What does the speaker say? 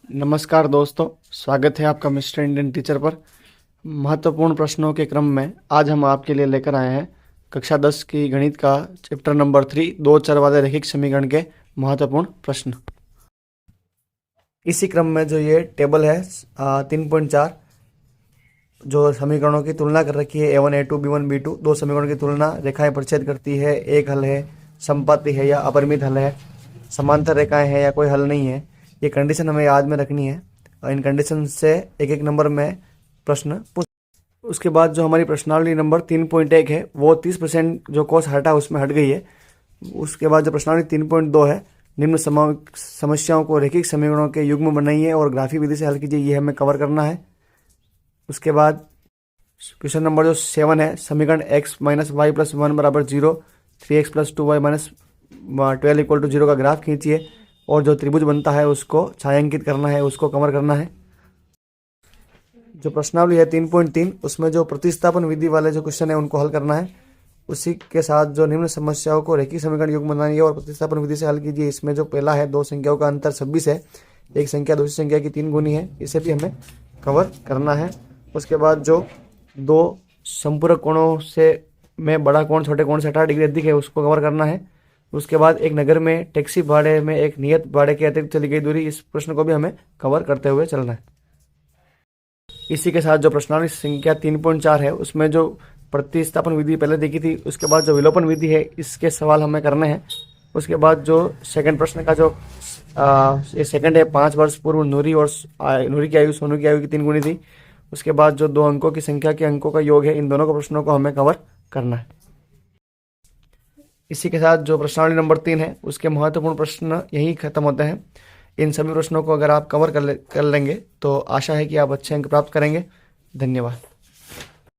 नमस्कार दोस्तों, स्वागत है आपका मिस्टर इंडियन टीचर पर। महत्वपूर्ण प्रश्नों के क्रम में आज हम आपके लिए लेकर आए हैं कक्षा 10 की गणित का चैप्टर नंबर 3 दो चर वाले रैखिक समीकरण के महत्वपूर्ण प्रश्न। इसी क्रम में जो ये टेबल है 3.4 जो समीकरणों की तुलना कर रखी है A1 A2 B1 B2 दो समीकरणों की तुलना रेखाएं परिच्छेद करती है, एक हल है, समपाती है या अपरिमित हल है, समांतर रेखाएं हैं या कोई हल नहीं है। ये कंडीशन हमें याद में रखनी है और इन कंडीशन से एक एक नंबर में प्रश्न पूछ। उसके बाद जो हमारी प्रश्नावली नंबर 3.1 है वो 30% जो कोस हटा उसमें हट गई है। उसके बाद जो प्रश्नावली 3.2 है, निम्न समस्याओं को रैखिक समीकरणों के युग्म बनाइए और ग्राफी विधि से हल कीजिए, ये हमें कवर करना है। उसके बाद क्वेश्चन नंबर जो 7 है, समीकरण x माइनस वाई प्लस 1 बराबर 0, 3x plus 2y minus 12 equal to 0 का ग्राफ खींचिए और जो त्रिभुज बनता है उसको छायांकित करना है, उसको कवर करना है। जो प्रश्नावली है 3.3 उसमें जो प्रतिस्थापन विधि वाले जो क्वेश्चन है उनको हल करना है। उसी के साथ जो निम्न समस्याओं को रैखिक समीकरण युग्म बनाइए और प्रतिस्थापन विधि से हल कीजिए। इसमें जो पहला है, दो संख्याओं का अंतर 26 है, एक संख्या दूसरी संख्या की 3 गुनी है, इसे भी हमें कवर करना है। उसके बाद जो दो संपूरक कोणों से में बड़ा कोण छोटे कोण से 18 डिग्री अधिक है उसको कवर करना है। उसके बाद एक नगर में टैक्सी भाड़े में एक नियत भाड़े के अतिरिक्त चली गई दूरी, इस प्रश्न को भी हमें कवर करते हुए चलना है। इसी के साथ जो प्रश्नावली संख्या 3.4 है उसमें जो प्रतिस्थापन विधि पहले देखी थी, उसके बाद जो विलोपन विधि है इसके सवाल हमें करने हैं। उसके बाद जो सेकंड प्रश्न का जो ये सेकंड है, 5 वर्ष पूर्व नूरी की आयु सोनू की आयु की 3 गुनी थी। उसके बाद जो दो अंकों की संख्या के अंकों का योग है, इन दोनों को प्रश्नों को हमें कवर करना है। इसी के साथ जो प्रश्नावली नंबर 3 है उसके महत्वपूर्ण प्रश्न यही खत्म होते हैं। इन सभी प्रश्नों को अगर आप कवर कर लेंगे तो आशा है कि आप अच्छे अंक प्राप्त करेंगे। धन्यवाद।